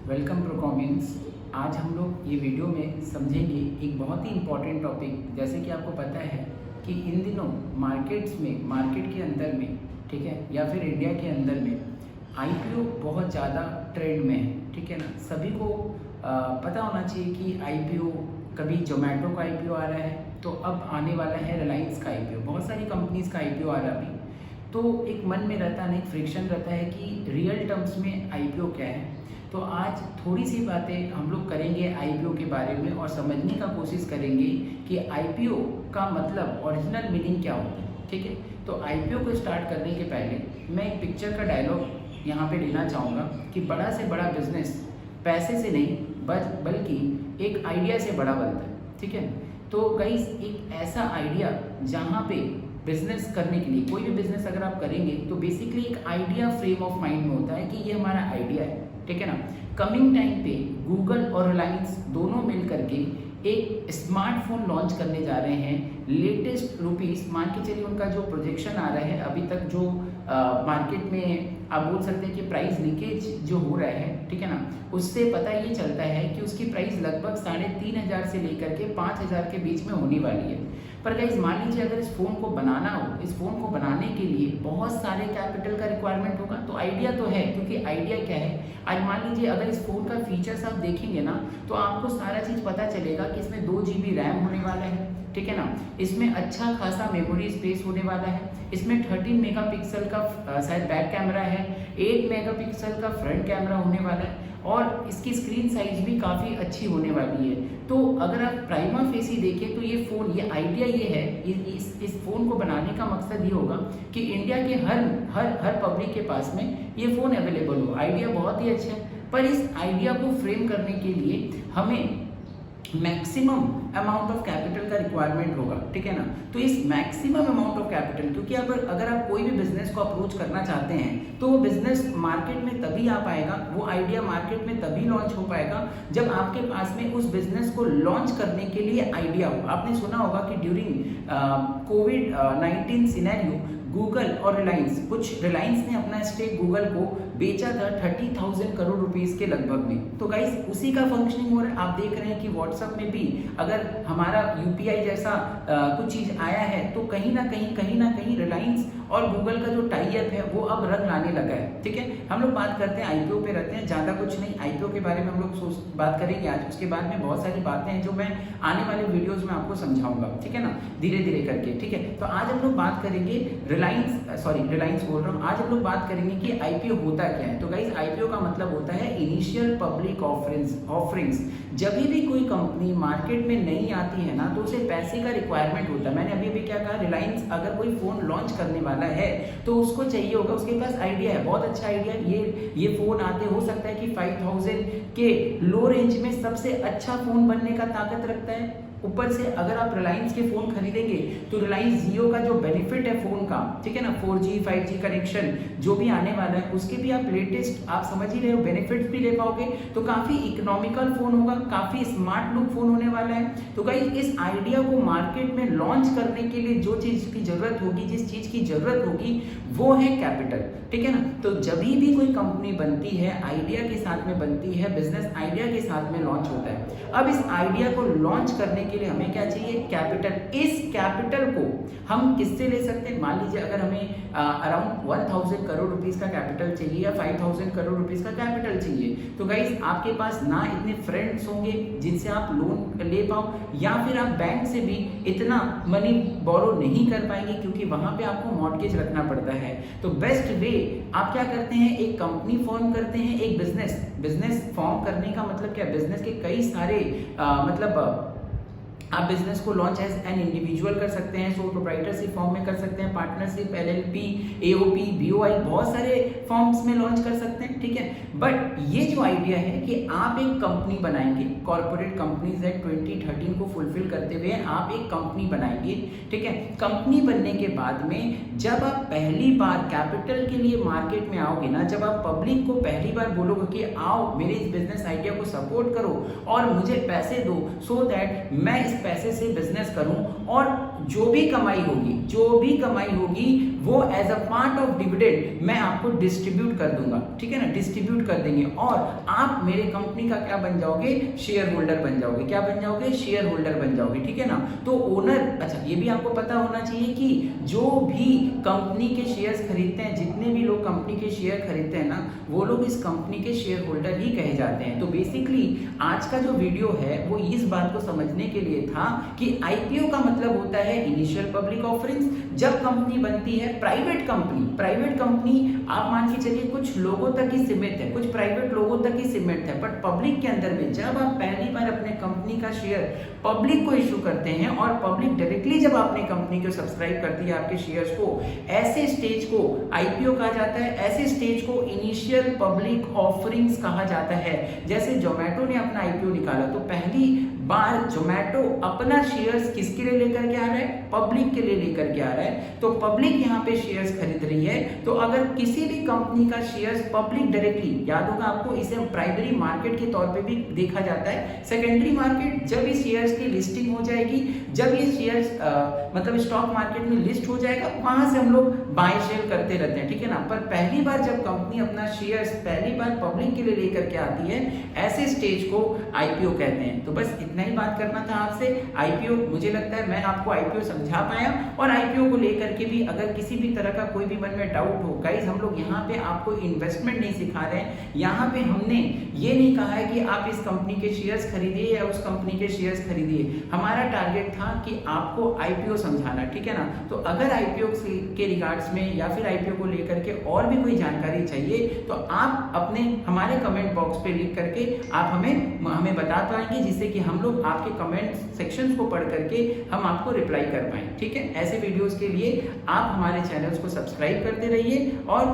Welcome प्रोकॉमिंस। आज हम लोग ये वीडियो में समझेंगे एक बहुत ही इम्पॉर्टेंट टॉपिक। जैसे कि आपको पता है कि इन दिनों मार्केट के अंदर में, ठीक है, या फिर इंडिया के अंदर में आईपीओ बहुत ज़्यादा ट्रेंड में है, ठीक है ना। सभी को पता होना चाहिए कि आईपीओ, कभी जोमेटो का आईपीओ आ रहा है, तो अब आने वाला है रिलायंस का आईपीओ, बहुत सारी कंपनीज का आईपीओ आ रहा है अभी। तो एक मन में रहता है ना, एक फ्रिक्शन रहता है कि रियल टर्म्स में आईपीओ क्या है। तो आज थोड़ी सी बातें हम लोग करेंगे आईपीओ के बारे में और समझने का कोशिश करेंगे कि आईपीओ का मतलब ओरिजिनल मीनिंग क्या होता है, ठीक है। तो आईपीओ को स्टार्ट करने के पहले मैं एक पिक्चर का डायलॉग यहाँ पे देना चाहूँगा कि बड़ा से बड़ा बिजनेस पैसे से नहीं बल्कि एक आइडिया से बड़ा बनता है, ठीक है। तो गाइस, एक ऐसा आइडिया जहाँ पे बिजनेस करने के लिए, कोई भी बिजनेस अगर आप करेंगे तो बेसिकली एक आइडिया फ्रेम ऑफ माइंड में होता है कि ये हमारा आइडिया है, ठीक है ना। कमिंग टाइम पे गूगल और रिलायंस दोनों मिल करके एक स्मार्टफोन लॉन्च करने जा रहे हैं। लेटेस्ट रुपीस मान के चलिए, उनका जो प्रोजेक्शन आ रहा है अभी तक, जो मार्केट में आप बोल सकते हैं कि प्राइस लीकेज जो हो रहा है, ठीक है ना, उससे पता ये चलता है कि उसकी प्राइस लगभग 3,500 से लेकर के 5,000 के बीच में होने वाली है। पर गाइस, मान लीजिए अगर इस फ़ोन को बनाना हो, इस फ़ोन को बनाने के लिए बहुत सारे कैपिटल का रिक्वायरमेंट होगा। तो आइडिया तो है, क्योंकि आइडिया क्या है, आज मान लीजिए अगर इस फ़ोन का फीचर्स आप देखेंगे ना, तो आपको सारा चीज़ पता चलेगा कि इसमें 2 GB रैम होने वाला है, ठीक है ना। इसमें अच्छा खासा मेमोरी स्पेस होने वाला है। इसमें 13 मेगापिक्सल का शायद बैक कैमरा है, 8 मेगापिक्सल का फ्रंट कैमरा होने वाला है और इसकी स्क्रीन साइज भी काफ़ी अच्छी होने वाली है। तो अगर आप प्राइमा फेसी देखें तो ये फ़ोन, ये आइडिया ये है, इस फ़ोन को बनाने का मकसद ये होगा कि इंडिया के हर पब्लिक के पास में ये फ़ोन अवेलेबल हो। आइडिया बहुत ही अच्छा है, पर इस आइडिया को फ्रेम करने के लिए हमें मैक्सिमम अमाउंट ऑफ कैपिटल का रिक्वायरमेंट होगा, ठीक है ना। तो इस मैक्सिमम अमाउंट ऑफ कैपिटल, क्योंकि अगर आप कोई भी बिजनेस को अप्रोच करना चाहते हैं तो वो बिजनेस मार्केट में तभी आ पाएगा, वो आइडिया मार्केट में तभी लॉन्च हो पाएगा जब आपके पास में उस बिजनेस को लॉन्च करने के लिए आइडिया हो। आपने सुना होगा कि ड्यूरिंग कोविड-19 सिनेरियो गूगल और रिलायंस ने अपना स्टेक गूगल को बेचा था 30,000 करोड़ रुपीस के लगभग में। तो गाइस, उसी का फंक्शनिंग हो रहा है। आप देख रहे हैं कि व्हाट्सएप में भी अगर हमारा यूपीआई जैसा कुछ चीज आया है तो कहीं ना कहीं रिलायंस और गूगल का जो टाई अप है वो अब रंग लाने लगा है, ठीक है। हम लोग बात करते हैं आईपीओ पे, रहते हैं ज़्यादा कुछ नहीं, आईपीओ के बारे में हम लोग बात करेंगे आज। उसके बाद में बहुत सारी बातें हैं जो मैं आने वाले वीडियोज में आपको समझाऊंगा, ठीक है ना, धीरे धीरे करके, ठीक है। तो आज हम लोग बात करेंगे रिलायंस बोल रहा हूँ। आज हम लोग बात करेंगे कि आईपीओ होता क्या है। तो गाइस, आईपीओ का मतलब होता है इनिशियल पब्लिक ऑफरिंग्स। जब भी कोई कंपनी मार्केट में नहीं आती है ना, तो उसे पैसे का रिक्वायरमेंट होता है। मैंने अभी क्या कहा, रिलायंस अगर कोई फोन लॉन्च करने वाला है तो उसको चाहिए होगा, उसके पास आइडिया है, बहुत अच्छा आइडिया। ये फोन आते हो सकता है कि 5,000 के लो रेंज में सबसे अच्छा फोन बनने का ताकत रखता है। ऊपर से अगर आप रिलायंस के फोन खरीदेंगे तो रिलायंस जियो का जो बेनिफिट है फोन का, ठीक है ना, 4G 5G कनेक्शन जो भी आने वाला है उसके भी आप लेटेस्ट, आप समझ ही रहे हो, बेनिफिट्स भी ले पाओगे। तो काफी इकोनॉमिकल फोन होगा, काफी स्मार्ट लुक फोन होने वाला है। तो गाइस, इस आइडिया को मार्केट में लॉन्च करने के लिए जो चीज की जरूरत होगी, जिस चीज की जरूरत होगी वो है कैपिटल, ठीक है ना। तो जब भी कोई कंपनी बनती है, आइडिया के साथ में बनती है, बिजनेस आइडिया के साथ में लॉन्च होता है। अब इस आइडिया को लॉन्च करने के लिए हमें क्या चाहिए, कैपिटल। इस कैपिटल को हम किससे ले सकते हैं। मान लीजिए अगर हमें अराउंड 1,000 करोड़ रुपीस का कैपिटल चाहिए या 5,000 करोड़ रुपीस का कैपिटल चाहिए, तो गाइस आपके पास ना इतने फ्रेंड्स होंगे जिनसे आप लोन ले पाओ, या फिर आप बैंक से भी इतना मनी बोरो नहीं कर पाएंगे, क्योंकि वहां पे आपको मॉर्गेज रखना पड़ता है। तो बेस्ट वे आप क्या करते हैं, एक कंपनी फॉर्म करते हैं, एक बिजनेस फॉर्म करने का मतलब क्या, बिजनेस के कई सारे आप बिजनेस को लॉन्च एज एन इंडिविजुअल कर सकते हैं, सोल प्रोप्राइटरशिप फॉर्म में कर सकते हैं, पार्टनरशिप, एलएलपी, एओपी, बीओआई, बहुत सारे फॉर्म्स में लॉन्च कर सकते हैं, ठीक है। बट ये जो आइडिया है कि आप एक कंपनी बनाएंगे, कॉर्पोरेट कंपनीज एक्ट 2013 को फुलफिल करते हुए आप एक कंपनी बनाएंगे, ठीक है। कंपनी बनने के बाद में जब आप पहली बार कैपिटल के लिए मार्केट में आओगे ना, जब आप पब्लिक को पहली बार बोलोगे कि आओ मेरे इस बिजनेस आइडिया को सपोर्ट करो और मुझे पैसे दो, सो दैट मैं इस पैसे से बिजनेस करूं और जो भी कमाई होगी वो as a part of dividend मैं आपको डिस्ट्रीब्यूट कर दूंगा, ठीक है ना, डिस्ट्रीब्यूट कर देंगे और आप मेरे कंपनी का क्या बन जाओगे, शेयर होल्डर बन जाओगे। क्या बन जाओगे, शेयर होल्डर बन जाओगे, ठीक है ना। तो ओनर, अच्छा ये भी आपको पता होना चाहिए कि जो भी कंपनी के शेयर्स खरीदते हैं, जितने भी लोग कंपनी के शेयर खरीदते हैं ना, वो लोग इस कंपनी के शेयर होल्डर ही कहे जाते हैं। तो बेसिकली आज का जो वीडियो है वो इस बात को समझने के लिए था कि आईपीओ का मतलब होता है इनिशियल पब्लिक ऑफरिंग्स। जब कंपनी बनती है, प्राइवेट कंपनी आप मान के चलिए कुछ लोगों तक ही सीमित है, कुछ प्राइवेट लोगों तक ही सीमित है, बट पब्लिक के अंदर में जब आप पहली बार अपने कंपनी का शेयर पब्लिक को इशू करते हैं और पब्लिक डायरेक्टली जब अपनी कंपनी को सब्सक्राइब करती है आपके शेयर्स को, ऐसे स्टेज को आईपीओ कहा जाता है। ऐसे स्टेज को इनिशियल पब्लिक ऑफरिंग्स कहा जाता है। जैसे जोमेटो ने अपना आईपीओ निकाला तो पहली बार जोमेटो अपना शेयर्स किसके लिए लेकर के आ रहा है, पब्लिक के लिए लेकर के आ रहा है। तो पब्लिक यहाँ पे शेयर्स खरीद रही है। तो अगर किसी भी कंपनी का शेयर्स पब्लिक डायरेक्टली, याद होगा आपको, इसे प्राइमरी मार्केट के तौर पे भी देखा जाता है। सेकेंडरी मार्केट, जब इस शेयर्स की लिस्टिंग हो जाएगी, जब ये शेयर्स मतलब स्टॉक मार्केट में लिस्ट हो जाएगा, वहां से हम लोग बाय शेयर करते रहते हैं, ठीक है ना। पर पहली बार जब कंपनी अपना शेयर्स पहली बार पब्लिक के लिए लेकर के आती है, ऐसे स्टेज को आईपीओ कहते हैं। तो बस इतना ही बात करना था आपसे। आईपीओ, मुझे लगता है मैं आपको आईपीओ समझा पाया। और आईपीओ को लेकर के भी अगर किसी भी तरह का कोई भी मन में डाउट हो, गाइस हम लोग यहाँ पे आपको इन्वेस्टमेंट नहीं सिखा रहे हैं। यहाँ पे हमने ये नहीं कहा है कि आप इस कंपनी के शेयर्स खरीदिए या उस कंपनी के शेयर्स खरीदिए। हमारा टारगेट था कि आपको आईपीओ समझाना, ठीक है ना। तो अगर आईपीओ के रिगार्ड्स में या फिर आईपीओ को लेकर के और भी कोई जानकारी चाहिए तो आप अपने हमारे कमेंट बॉक्स पे लिख करके आप हमें बता पाएंगे, जिससे कि हम लोग आपके कमेंट सेक्शंस को पढ़ करके हम आपको रिप्लाई कर पाएं, ठीक है। ऐसे वीडियोस के लिए आप हमारे चैनल्स को सब्सक्राइब करते रहिए और